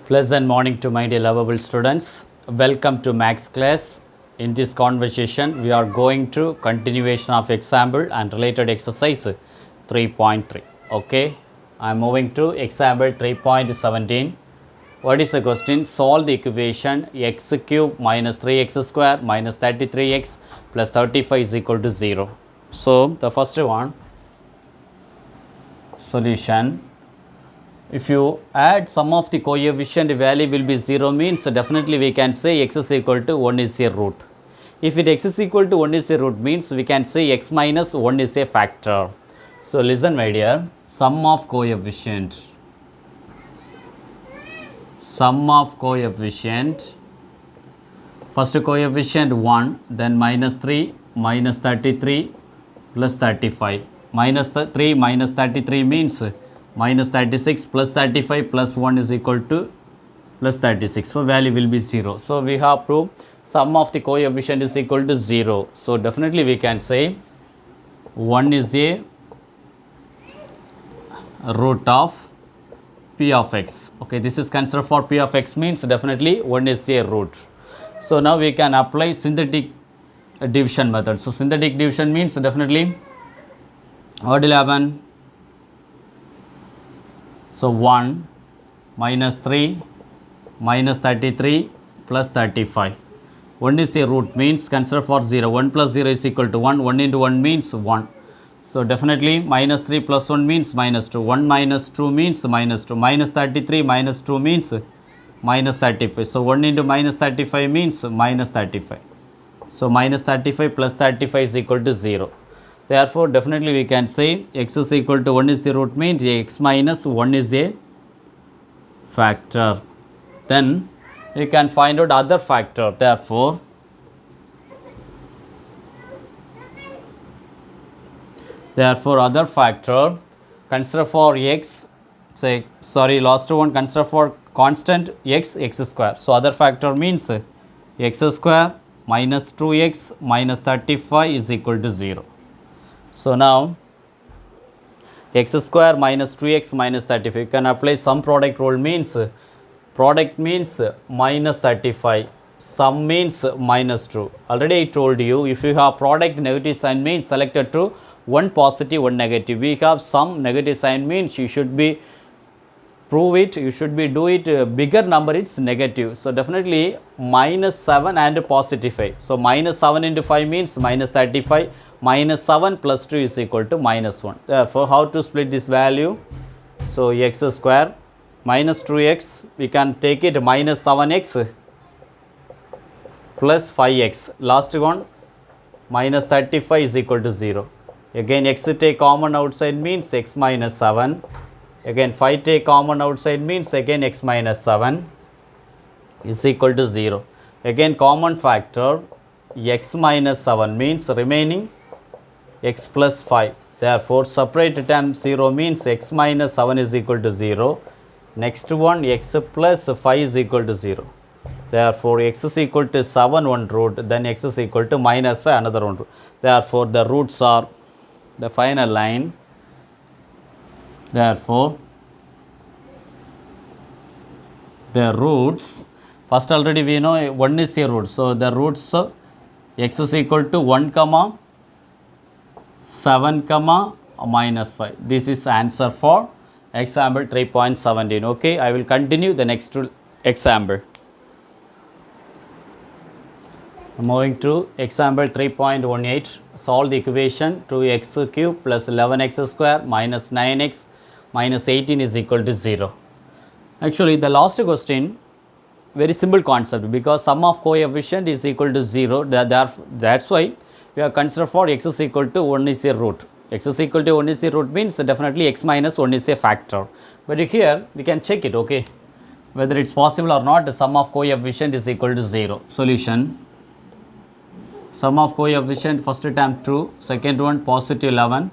Pleasant morning to my dear lovable students. Welcome to Max class. In this conversation, we are going to continuation of example and related exercise 3.3. Okay, I am moving to example 3.17. What is the question? Solve the equation x cube minus 3x square minus 33x plus 35 is equal to 0. So, the first one, solution. If you add sum of the coefficient value will be 0 means definitely we can say x is equal to 1 is a root. If it x is equal to 1 is a root means we can say x minus 1 is a factor. So listen my dear, sum of coefficient first coefficient 1, then minus 3 minus 33 plus 35. Minus 3 minus 33 means minus 36 plus 35 plus 1 is equal to plus 36. So value will be 0. So we have proved sum of the coefficient is equal to 0. So definitely we can say 1 is a root of p of x. Okay, this is considered for p of x means definitely 1 is a root. So now we can apply synthetic division method. So synthetic division means definitely what will happen? So 1 minus 3 minus 33 plus 35. 1 is a root means consider for 0. 1 plus 0 is equal to 1. 1 into 1 means 1. So definitely minus 3 plus 1 means minus 2. 1 minus 2 means minus 2. Minus 33 minus 2 means minus 35. So 1 into minus 35 means minus 35. So minus 35 plus 35 is equal to 0. Therefore, definitely we can say x is equal to 1 is the root means x minus 1 is a factor. Then we can find out other factor. Therefore, other factor, consider for x, last one consider for constant x square. So other factor means x square minus 2x minus 35 is equal to 0. So now x square minus 2x minus 35, you can apply sum product rule means product means minus 35, sum means minus 2. Already I told you, if you have product negative sign means selected to one positive, one negative. We have some negative sign means you should be prove it, you should be do it bigger number, it's negative. So definitely minus 7 and positive 5. So minus 7 into 5 means minus 35. Minus 7 plus 2 is equal to minus 1. Therefore, how to split this value? So x square minus 2x, we can take it minus 7x plus 5x. Last one minus 35 is equal to 0. Again x take common outside means x minus 7. Again 5 take common outside means again x minus 7 is equal to 0. Again common factor x minus 7 means remaining x plus 5. Therefore, separate term 0 means x minus 7 is equal to 0. Next one x plus 5 is equal to 0. Therefore, x is equal to 7 one root, then x is equal to minus 5 another one root. Therefore, the roots are the final line. Therefore, the roots, first already we know 1 is a root. So, the roots x is equal to 1 comma 7 comma minus 5. This is answer for example 3.17. Okay, I will continue the next example. Moving to example 3.18. Solve the equation 2x cube plus 11x square minus 9x minus 18 is equal to 0. Actually, the last question, very simple concept, because sum of coefficient is equal to 0. That's why we are considered for x is equal to 1 is a root. X is equal to 1 is a root means definitely x minus 1 is a factor. But here we can check it, okay, whether it's possible or not. The sum of coefficient is equal to 0. Solution, sum of coefficient first term true, second one positive 11,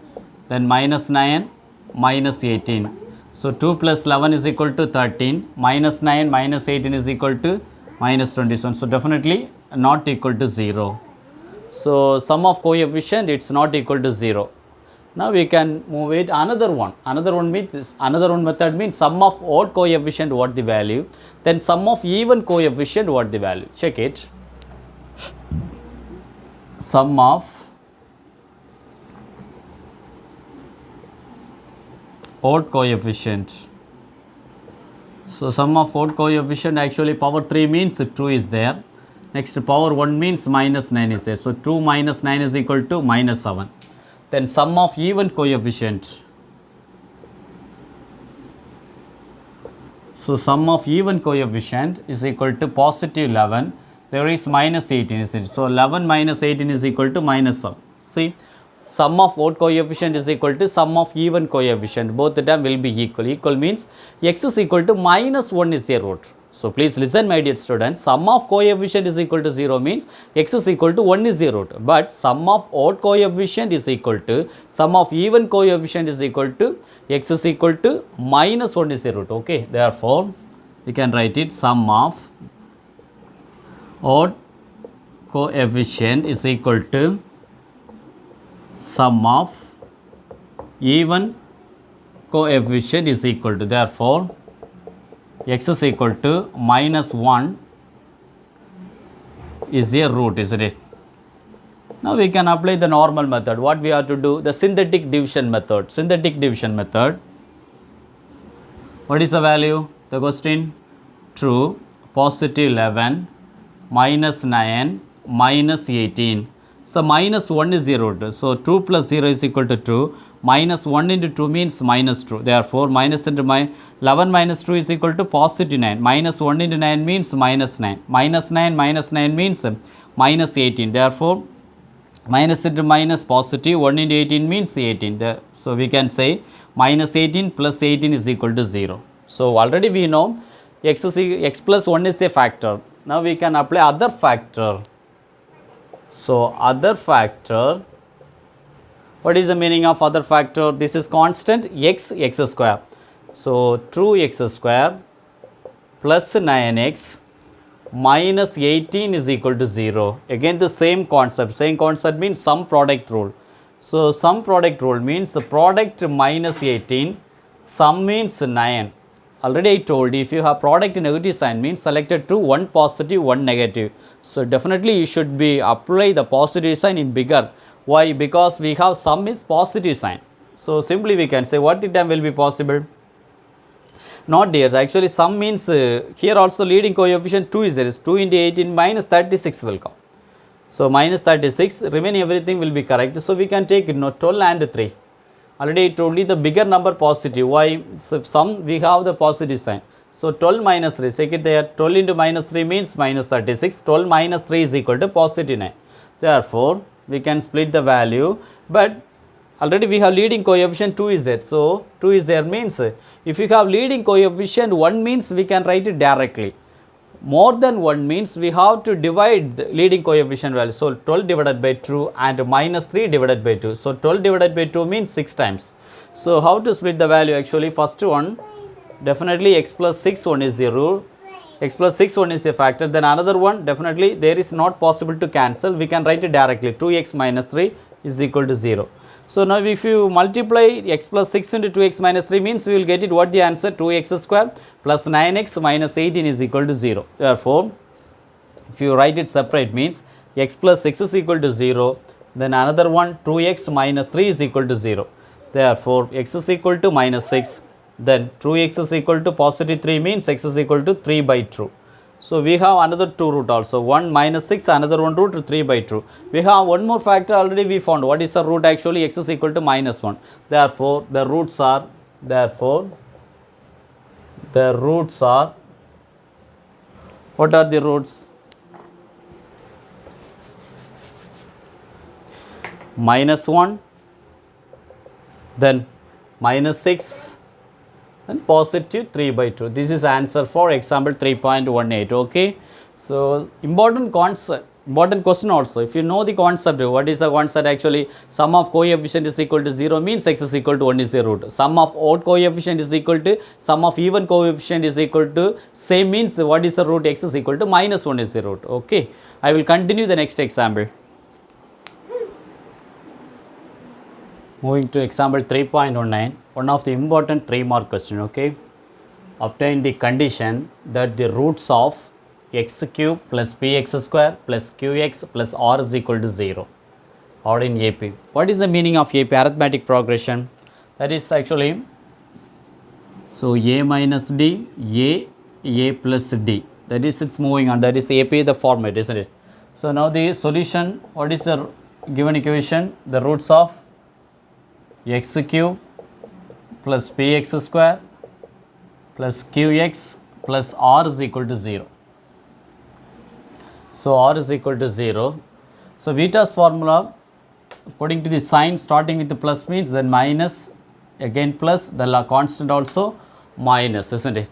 then minus 9 minus 18. So 2 plus 11 is equal to 13, minus 9 minus 18 is equal to minus 27. So definitely not equal to 0. So sum of coefficient, it's not equal to 0. Now we can move it another one. Another one method means sum of odd coefficient what the value, then sum of even coefficient what the value. Check it. Sum of odd coefficient. So sum of odd coefficient, actually power 3 means 2 is there. Next power 1 means minus 9 is there. So 2 minus 9 is equal to minus 7. Then sum of even coefficient. So sum of even coefficient is equal to positive 11. There is minus 18 is it. So 11 minus 18 is equal to minus 7. See, sum of odd coefficient is equal to sum of even coefficient. Both the term will be equal. Equal means x is equal to minus 1 is a root. So please listen, my dear students. Sum of coefficient is equal to 0 means x is equal to 1 is a root. But sum of odd coefficient is equal to sum of even coefficient is equal to x is equal to minus 1 is a root. Okay. Therefore, we can write it sum of odd coefficient is equal to sum of even coefficient is equal to, therefore x is equal to minus 1 is a root, isn't it? Now we can apply the normal method. What we have to do? The synthetic division method. Synthetic division method. What is the value? The question? True. Positive 11 minus 9 minus 18. So minus 1 is 0. So 2 plus 0 is equal to 2. Minus 1 into 2 means minus 2. Therefore, minus into 11 minus 2 is equal to positive 9. Minus 1 into 9 means minus 9. Minus 9 means minus 18. Therefore, minus into minus positive 1 into 18 means 18. So we can say minus 18 plus 18 is equal to 0. So already we know x plus 1 is a factor. Now we can apply other factor. So other factor, what is the meaning of other factor? This is constant x square. So 2x square plus 9x minus 18 is equal to 0. Again the same concept. Same concept means sum product rule. So sum product rule means the product minus 18, sum means 9. Already I told you, if you have product negative sign means selected two, one positive, one negative. So definitely you should be apply the positive sign in bigger. Why? Because we have sum is positive sign. So simply we can say what the term will be possible? Not dear, actually sum means here also leading coefficient 2 is there. Is 2 into 18 minus 36 will come. So minus 36, remaining everything will be correct. So we can take 12 and 3. Already I told you the bigger number positive. Why? So sum we have the positive sign. So 12 minus 3, take it there. 12 into minus 3 means minus 36. 12 minus 3 is equal to positive 9. Therefore, we can split the value, but already we have leading coefficient 2 is there. So 2 is there means if you have leading coefficient 1 means we can write it directly. More than 1 means we have to divide the leading coefficient value. So 12 divided by 2 and minus 3 divided by 2. So 12 divided by 2 means 6 times. So how to split the value? Actually first one, definitely x plus 6 1 is 0. X plus 6 1 is a factor. Then another one, definitely there is not possible to cancel. We can write it directly. 2x minus 3 is equal to 0. So now if you multiply x plus 6 into 2x minus 3 means we will get it what the answer, 2x square plus 9x minus 18 is equal to 0. Therefore, if you write it separate means x plus 6 is equal to 0. Then another one, 2x minus 3 is equal to 0. Therefore, x is equal to minus 6. Then 2x is equal to positive 3 means x is equal to 3 by 2. So we have another 2 root also, 1 minus 6, another one root 3 by 2. We have one more factor already we found. What is the root? Actually x is equal to minus 1. Therefore, the roots are, what are the roots? Minus 1, then minus 6, and positive 3 by 2. This is answer for example 3.18. Okay. So important concept, important question also. If you know the concept, what is the concept? Actually sum of coefficient is equal to 0 means x is equal to 1 is a root. Sum of odd coefficient is equal to sum of even coefficient is equal to same means what is the root? X is equal to minus 1 is the root. Okay. I will continue the next example. Moving to example 3.19, one of the important 3-mark question, okay. Obtain the condition that the roots of x cube plus px square plus qx plus r is equal to 0 or in AP. What is the meaning of AP? Arithmetic progression. That is actually, so a minus d, a plus d. That is, it's moving on. That is AP, the format, isn't it? So now the solution, what is the given equation? The roots of x cube plus px square plus qx plus r is equal to 0. So r is equal to 0. So Vita's formula, according to the sign starting with the plus means then minus, again plus, the constant also minus, isn't it?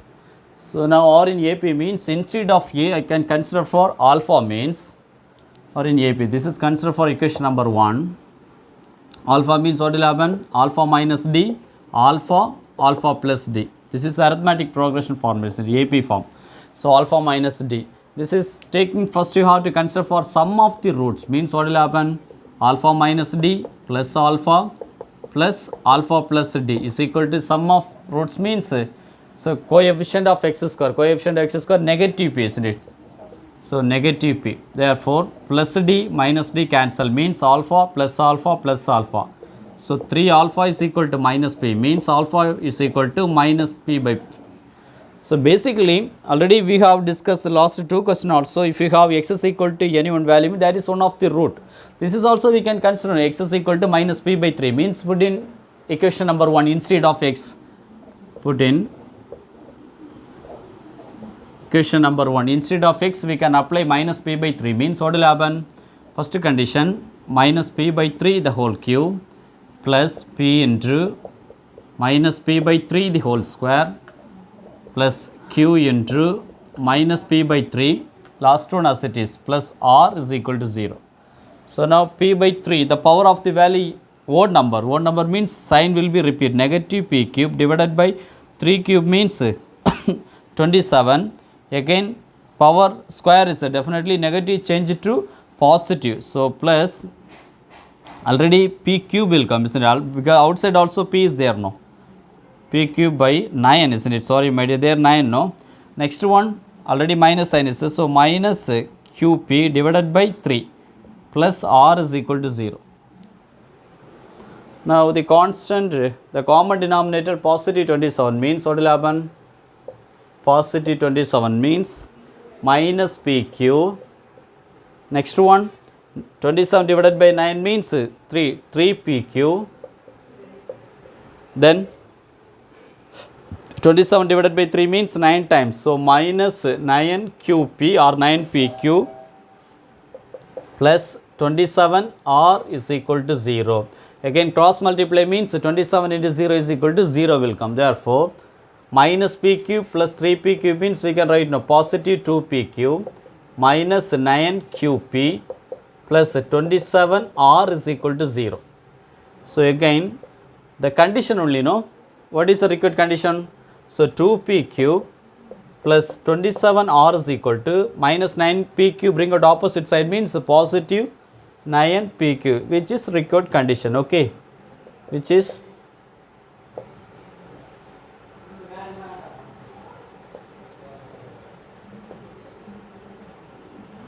So now r in AP means instead of a I can consider for alpha means, or in AP this is considered for equation number 1. Alpha means what will happen? Alpha minus d, alpha, alpha plus d. This is arithmetic progression formula, it's in AP form. So alpha minus d. This is taking, first you have to consider for sum of the roots, means what will happen? Alpha minus d plus alpha plus d is equal to sum of roots means, so coefficient of x square negative p, isn't it? So negative p. Therefore plus d minus d cancel means alpha plus alpha plus alpha. So 3 alpha is equal to minus p means alpha is equal to minus p by p. So basically already we have discussed the last 2 questions also. If you have x is equal to any one value, that is one of the root. This is also we can consider x is equal to minus p by 3 means put in equation number 1 instead of x. Put in equation number 1 instead of x we can apply minus p by 3 means what will happen? First condition minus p by 3 the whole cube plus p into minus p by 3 the whole square plus q into minus p by 3, last one as it is, plus r is equal to 0. So now p by 3, the power of the value odd number means sign will be repeat, negative p cube divided by 3 cube means 27. Again power square is definitely negative, change to positive. So plus, already p cube will come, isn't it? Because outside also p is there, no? P cube by 9, isn't it? Sorry my dear, there 9, no? Next one already minus sign is, so minus qp divided by 3 plus r is equal to 0. Now the constant, the common denominator positive 27 means what will happen? Positive 27 means minus pq. Next one 27 divided by 9 means 3pq. Then 27 divided by 3 means 9 times. So minus 9qp or 9pq plus 27 r is equal to 0. Again cross multiply means 27 into 0 is equal to 0 will come. Therefore minus p cube plus 3p cube means we can write now positive 2p cube minus 9qp plus 27 r is equal to 0. So again the condition only, no? What is the required condition? So 2p cube plus 27 r is equal to minus 9p cube, bring out opposite side means positive 9p cube, which is required condition, okay, which is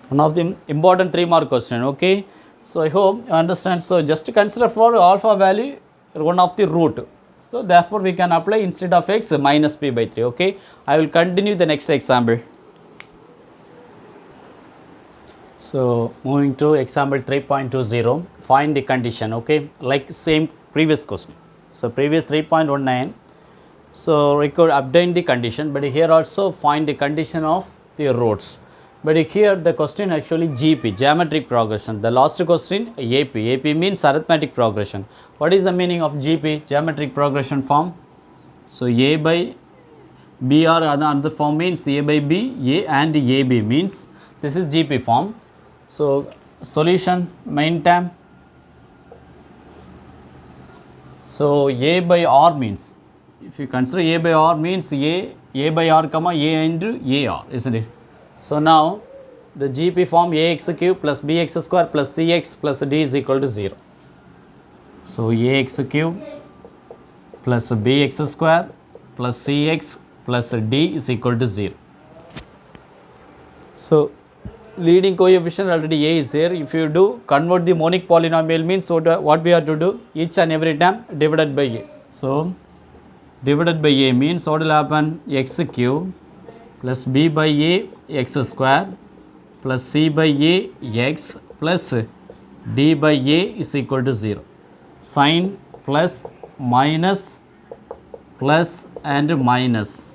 one of the important 3-mark question, okay. So I hope you understand. So just consider for alpha value one of the root. So therefore we can apply instead of x minus p by 3, okay. I will continue the next example. So moving to example 3.20, find the condition, okay, like same previous question. So previous 3.19, so record obtain the condition, but here also find the condition of the roots. But here the question actually GP, geometric progression. The last question AP. AP means arithmetic progression. What is the meaning of GP, geometric progression form? So A by B or another form means A by B, A and AB means this is GP form. So solution main term. So A by R means, if you consider A by R means A by R comma A into AR, isn't it? So now the GP form ax cube plus bx square plus cx plus d is equal to 0. So ax cube plus bx square plus cx plus d is equal to 0. So leading coefficient already a is there. If you do convert the monic polynomial means what we have to do, each and every time divided by a. So divided by a means what will happen, x cube plus b by a x square plus c by a x plus d by a is equal to 0. Sign plus minus and minus.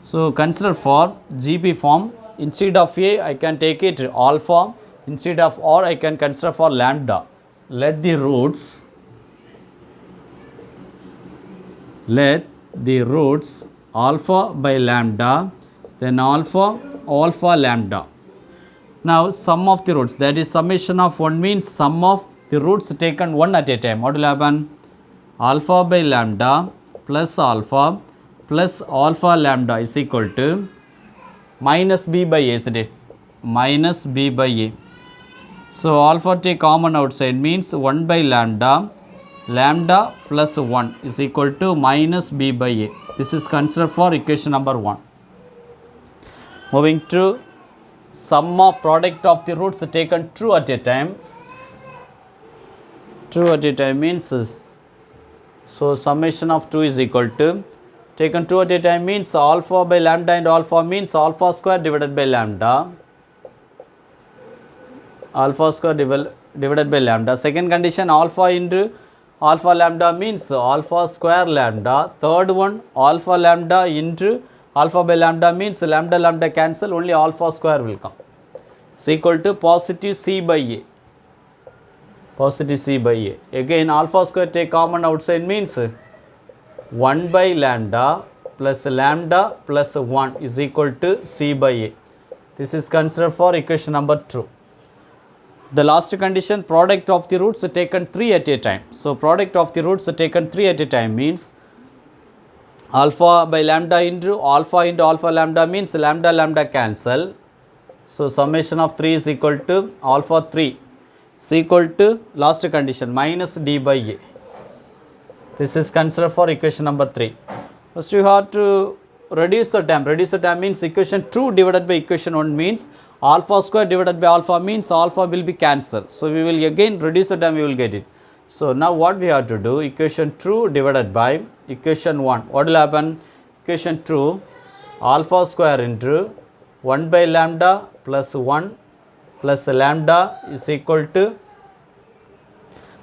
So consider for GP form, instead of a I can take it alpha, instead of r I can consider for lambda. Let the roots alpha by lambda, then alpha lambda. Now sum of the roots, that is summation of 1 means sum of the roots taken one at a time. What will happen? Alpha by lambda plus alpha lambda is equal to minus b by a, isn't it? Minus b by a. So alpha take common outside means 1 by lambda plus 1 is equal to minus b by a. This is considered for equation number 1. Moving to sum of product of the roots taken true at a time. True at a time means, so summation of 2 is equal to, taken 2 at a time means alpha by lambda and alpha means alpha square divided by lambda. Alpha square divided by lambda. Second condition, alpha into alpha lambda means alpha square lambda. Third one, alpha lambda into alpha by lambda means lambda cancel, only alpha square will come. Is equal to positive c by a. Positive c by a. Again alpha square take common outside means 1 by lambda plus 1 is equal to c by a. This is considered for equation number 2. The last condition, product of the roots taken 3 at a time. So product of the roots taken 3 at a time means alpha by lambda into alpha lambda means lambda cancel. So summation of 3 is equal to alpha 3 is equal to last condition minus d by a. This is considered for equation number 3. First you have to reduce the term. Reduce the term means equation 2 divided by equation 1 means alpha square divided by alpha means alpha will be cancelled. So we will again reduce the term, we will get it. So now what we have to do, equation 2 divided by equation 1. What will happen? Equation 2 alpha square into 1 by lambda plus 1 plus lambda is equal to,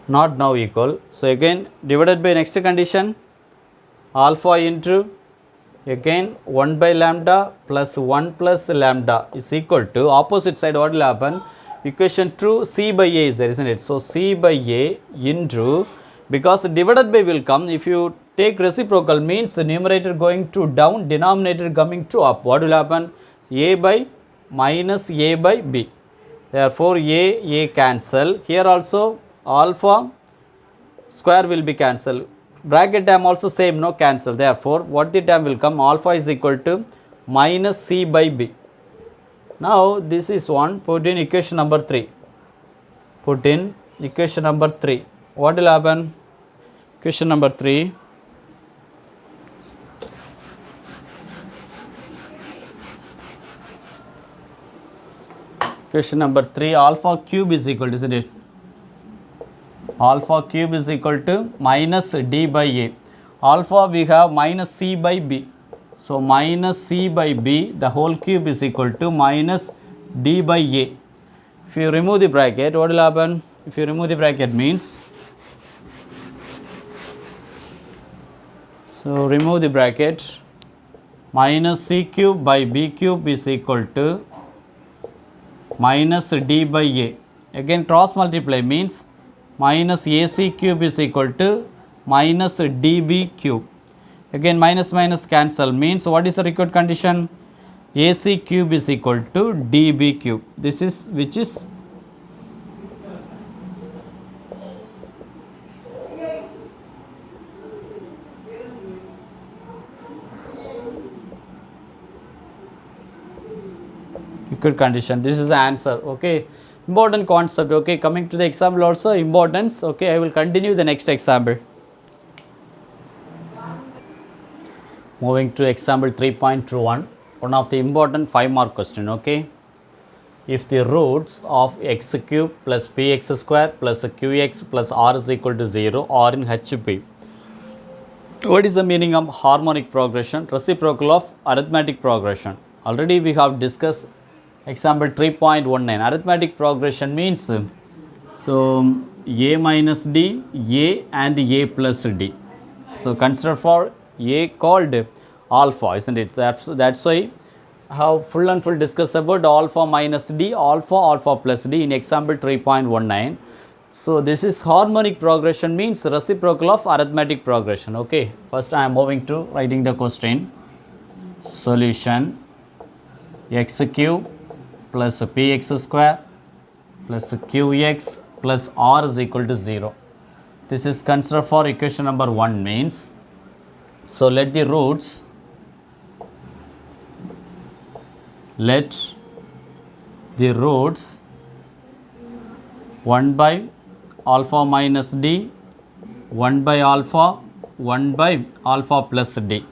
not now equal. So again divided by next condition, alpha into again 1 by lambda plus 1 plus lambda is equal to, opposite side what will happen, equation 2 c by a is there, isn't it? So c by a into, because divided by will come, if you take reciprocal means numerator going to down, denominator coming to up, what will happen? A by minus a by b. Therefore a cancel. Here also alpha square will be cancelled. Bracket term also same, no cancel. Therefore what the term will come, alpha is equal to minus c by b. Now this is one, put in equation number 3. Put in equation number 3. What will happen? Equation number 3. Equation number 3, alpha cube is equal to, isn't it? Alpha cube is equal to minus d by a. Alpha we have minus c by b. So minus c by b, the whole cube is equal to minus d by a. If you remove the bracket, what will happen? If you remove the bracket means, so remove the bracket, minus c cube by b cube is equal to minus d by a. Again cross multiply means minus ac cube is equal to minus db cube. Again minus minus cancel means what is the required condition? AC cube is equal to db cube. This is which is required condition. This is the answer. Okay. Important concept. Okay, coming to the example also importance. Okay, I will continue the next example. Moving to example 3.21, one of the important 5-mark question. Okay, if the roots of x cube plus px square plus qx plus r is equal to 0 or in HP, what is the meaning of harmonic progression, reciprocal of arithmetic progression? Already we have discussed example 3.19. Arithmetic progression means so a minus d, a and a plus d. So consider for a called alpha, isn't it? That's why I have full and full discuss about alpha minus d, alpha plus d in example 3.19. So this is harmonic progression means reciprocal of arithmetic progression. Okay, first I am moving to writing the question. Solution: x cube plus px square plus qx plus r is equal to 0. This is considered for equation number 1 means, so let the roots, let the roots 1 by alpha minus d, 1 by alpha, 1 by alpha plus d,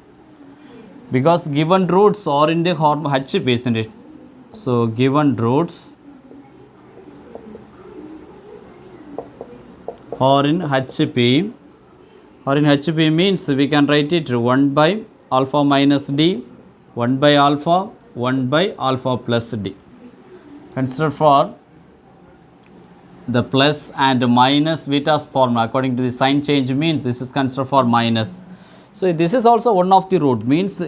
because given roots are in the HP, isn't it? So given roots or in HP, means we can write it 1 by alpha minus d, 1 by alpha, 1 by alpha plus d. Consider for the plus and minus Vieta's formula according to the sign change means this is considered for minus. So this is also one of the root, means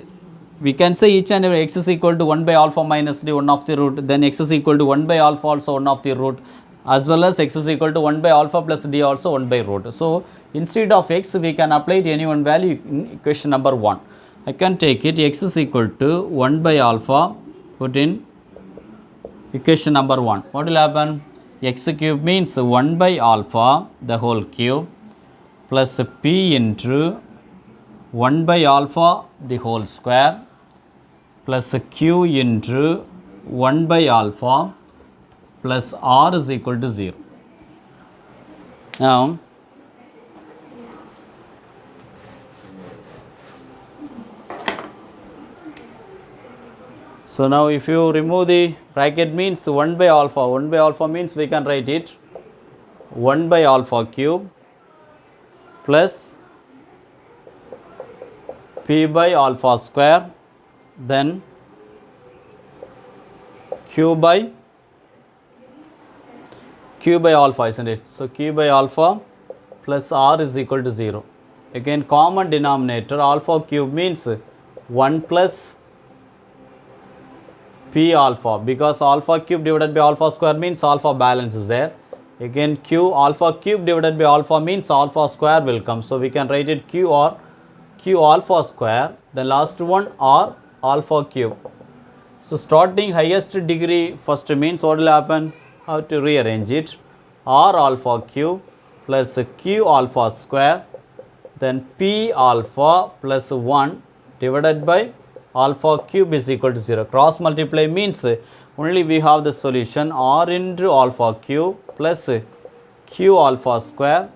we can say each and every x is equal to 1 by alpha minus d, one of the root, then x is equal to 1 by alpha also one of the root, as well as x is equal to 1 by alpha plus d also 1 by root. So instead of x we can apply it any one value in equation number 1. I can take it x is equal to 1 by alpha, put in equation number 1. What will happen? X cube means 1 by alpha the whole cube plus p into 1 by alpha the whole square plus q into 1 by alpha plus r is equal to 0. Now, so now if you remove the bracket means 1 by alpha means we can write it 1 by alpha cube plus p by alpha square, then q by alpha, isn't it? So q by alpha plus r is equal to 0. Again common denominator alpha cube means 1 plus p alpha, because alpha cube divided by alpha square means alpha balance is there. Again q alpha cube divided by alpha means alpha square will come. So we can write it q or q alpha square, the last one r alpha cube. So starting highest degree first means what will happen? How to rearrange it? R alpha cube plus q alpha square, then p alpha plus 1 divided by alpha cube is equal to 0. Cross multiply means only we have the solution r into alpha cube plus q alpha square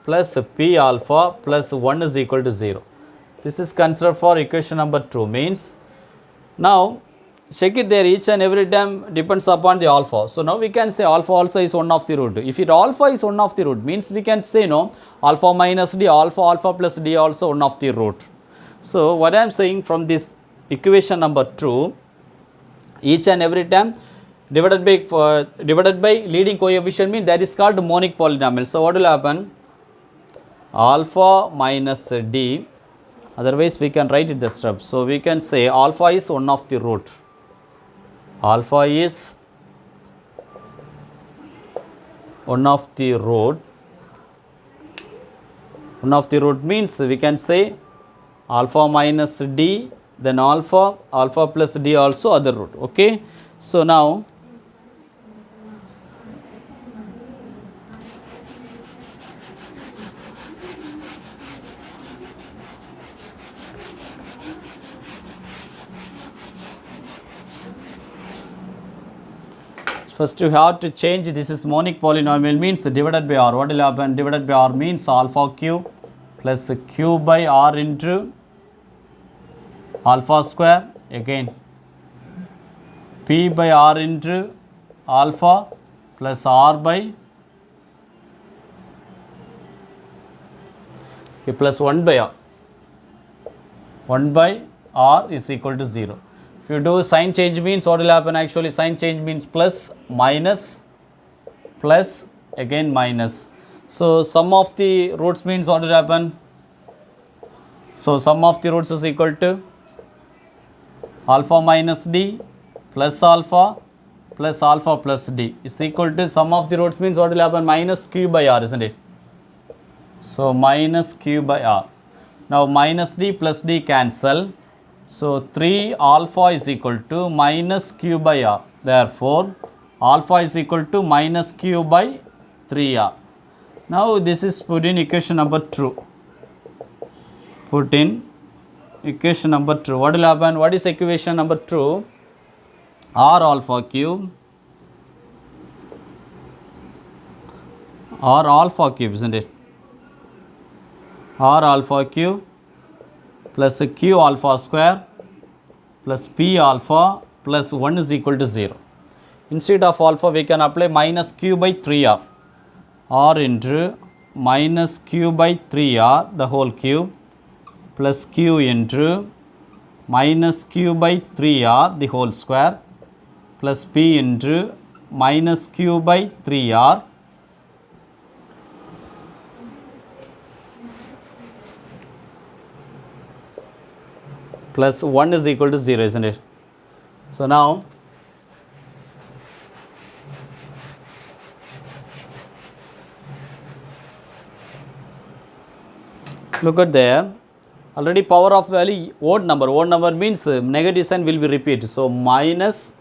plus p alpha plus 1 is equal to 0. This is considered for equation number 2 means. Now check it there, each and every time depends upon the alpha. So now we can say alpha also is one of the root. If it alpha is one of the root means we can say no, alpha minus d, alpha plus d also one of the root. So what I am saying from this equation number 2, each and every time divided by leading coefficient means that is called monic polynomial. So what will happen? Alpha minus d, otherwise we can write it the step. So we can say alpha is one of the root. Alpha is one of the root. One of the root means we can say alpha minus d, then alpha plus d also other root. Okay. So now First you have to change, this is monic polynomial means divided by r. What will happen? Divided by r means alpha cube plus q by r into alpha square, again p by r into alpha plus r by plus 1 by r. 1 by r is equal to 0. If you do sign change means what will happen? Actually sign change means plus minus plus again minus. So sum of the roots means what will happen? So sum of the roots is equal to alpha minus d plus alpha plus d is equal to sum of the roots means what will happen? Minus q by r, isn't it? So minus q by r. Now minus d plus d cancel. So 3 alpha is equal to minus q by r. Therefore alpha is equal to minus q by 3r. Now this is put in equation number 2. Put in equation number 2. What will happen? What is equation number 2? R alpha cube, R alpha cube, isn't it? R alpha cube plus q alpha square plus p alpha plus 1 is equal to 0. Instead of alpha we can apply minus q by 3r. R into minus q by 3r the whole cube plus q into minus q by 3r the whole square plus p into minus q by 3r plus 1 is equal to 0, isn't it? So now look at there, already power of value odd number means negative sign will be repeated. So minus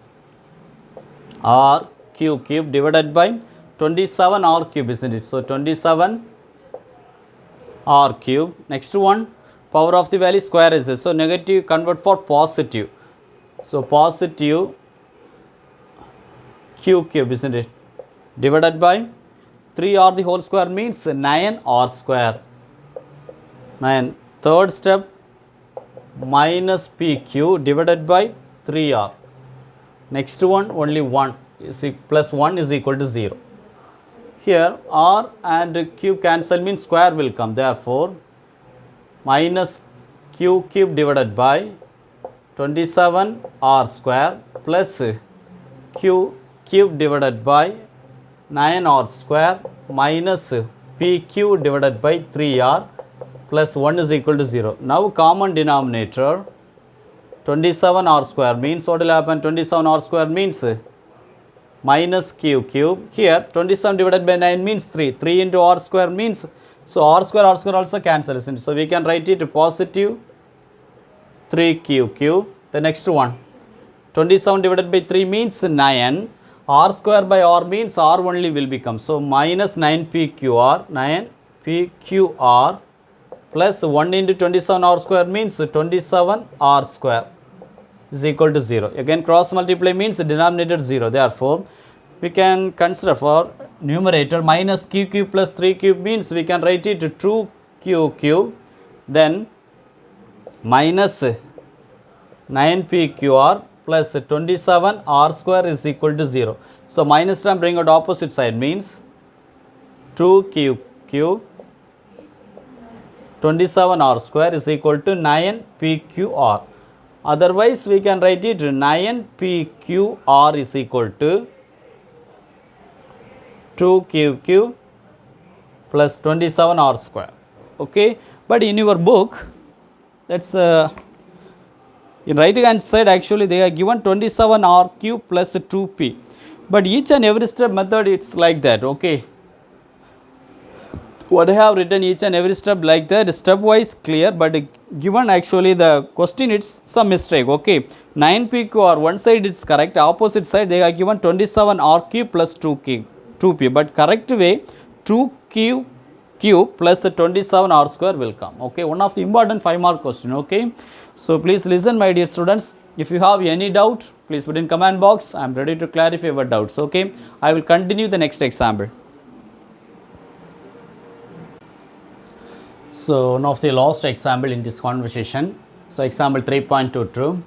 r cube divided by 27 r cube, isn't it? So 27 r cube. Next one, power of the value square is this. So negative convert for positive. So positive q cube, isn't it? Divided by 3r the whole square means 9r square. 9. Third step, minus pq divided by 3r. Next one, only 1 is plus 1 is equal to 0. Here r and cube cancel means square will come. Therefore minus q cube divided by 27 r square plus q cube divided by 9 r square minus pq divided by 3r plus 1 is equal to 0. Now common denominator 27 r square means what will happen? 27 r square means minus q cube. Here 27 divided by 9 means 3. 3 into r square means, so r square also cancel, isn't it? So we can write it positive 3q cube. The next one, 27 divided by 3 means 9. R square by r means r only will become. So minus 9pqr, 9pqr plus 1 into 27 r square means 27 r square is equal to 0. Again cross multiply means denominator 0. Therefore we can consider for numerator minus q cube plus 3 cube means we can write it 2q cube, then minus 9pqr plus 27 r square is equal to 0. So minus term bring out opposite side means 2q cube 27 r square is equal to 9pqr. Otherwise we can write it 9pqr is equal to 2q cube plus 27 r square. Okay, but in your book that's in right hand side actually they are given 27 r cube plus 2p, but each and every step method it's like that. Okay, what I have written each and every step like that, stepwise clear, but given actually the question it's some mistake. Okay, 9pqr one side it's correct, opposite side they are given 27 r cube plus 2p, but correct way 2q cube plus 27 r square will come. Okay, one of the important 5 mark question. Okay, so please listen my dear students. If you have any doubt, please put in comment box. I am ready to clarify your doubts. Okay, I will continue the next example. So one of the last example in this conversation. So example 3.22.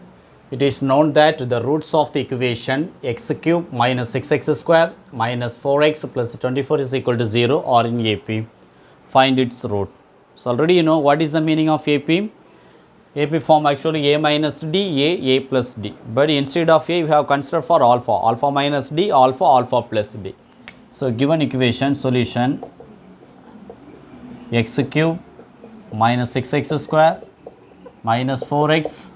It is known that the roots of the equation x cube minus 6x square minus 4x plus 24 is equal to 0 are in AP. Find its root. So already you know what is the meaning of AP. AP form actually a minus d, a plus d. But instead of a, we have considered for alpha. Alpha minus d, alpha plus d. So given equation solution x cube minus 6x square minus 4x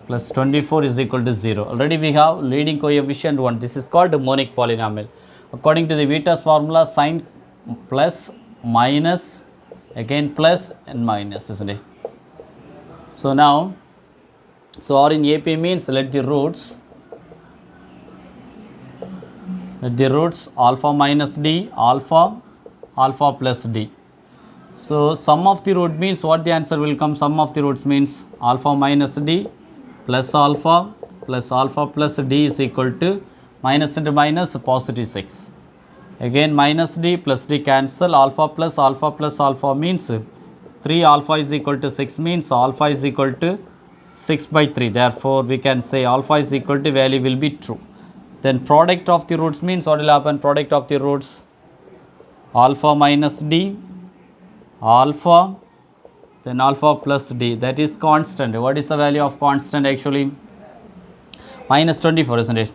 plus 24 is equal to 0. Already we have leading coefficient 1. This is called the monic polynomial. According to the Vieta's formula, sign plus, minus, again plus and minus, isn't it? So now, so R in AP means let the roots alpha minus d, alpha plus d. So sum of the root means what the answer will come? Sum of the roots means alpha minus d plus alpha plus d is equal to minus into minus positive 6. Again minus d plus d cancel, alpha plus alpha means 3 alpha is equal to 6 means alpha is equal to 6 by 3. Therefore, we can say alpha is equal to value will be true. Then product of the roots means what will happen? Product of the roots alpha minus d, alpha, then alpha plus d, that is constant. What is the value of constant actually? Minus 24, isn't it?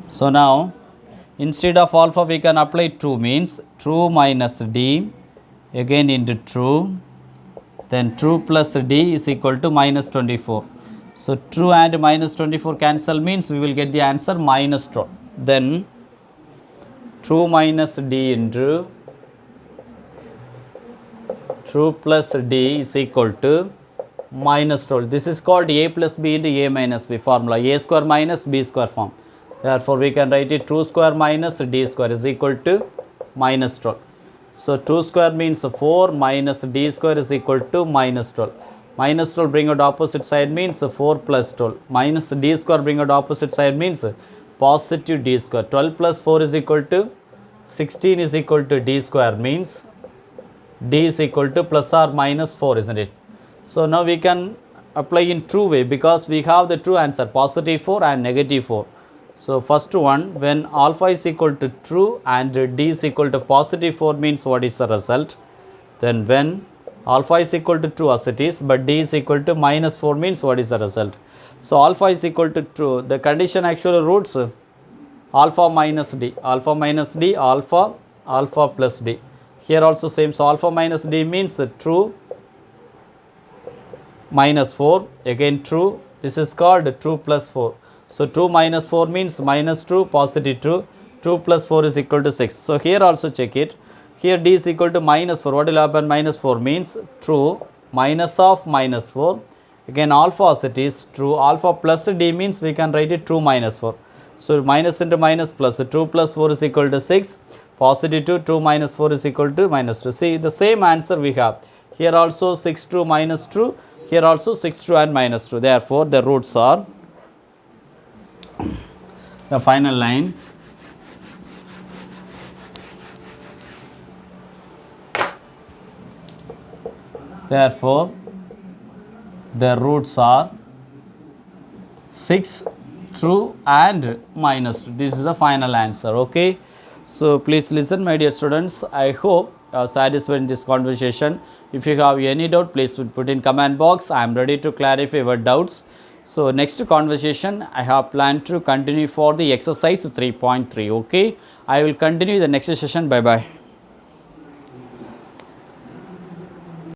So now instead of alpha we can apply true, means true minus d again into true, then true plus d is equal to minus 24. So true and minus 24 cancel means we will get the answer minus 12. Then true minus d into true plus d is equal to minus 12. This is called a plus b into a minus b formula, a square minus b square form. Therefore, we can write it true square minus d square is equal to minus 12. So, 2 square means 4 minus d square is equal to minus 12. Minus 12 bring out opposite side means 4 plus 12. Minus d square bring out opposite side means positive d square. 12 plus 4 is equal to 16 is equal to d square means d is equal to plus or minus 4, isn't it? So, now we can apply in true way because we have the true answer positive 4 and negative 4. So, first one, when alpha is equal to true and d is equal to positive 4 means what is the result? Then when alpha is equal to true as it is, but d is equal to minus 4 means what is the result? So, alpha is equal to true. The condition actually roots alpha minus d, alpha plus d. Here also same. So, alpha minus d means true minus 4, again true. This is called true plus 4. So, 2 minus 4 means minus 2, positive 2, 2 plus 4 is equal to 6. So, here also check it. Here d is equal to minus 4. What will happen? Minus 4 means true, minus of minus 4. Again alpha as it is true, alpha plus d means we can write it true minus 4. So, minus into minus plus 2 plus 4 is equal to 6, positive 2, 2 minus 4 is equal to minus 2. See the same answer we have. Here also 6 2 minus 2, here also 6 2 and minus 2. Therefore, the roots are the final line. Therefore, the roots are 6, true and minus 2. This is the final answer. Okay. So, please listen my dear students. I hope you are satisfied in this conversation. If you have any doubt, please put in comment box. I am ready to clarify your doubts. So, next conversation I have planned to continue for the exercise 3.3. Okay. I will continue the next session. Bye bye.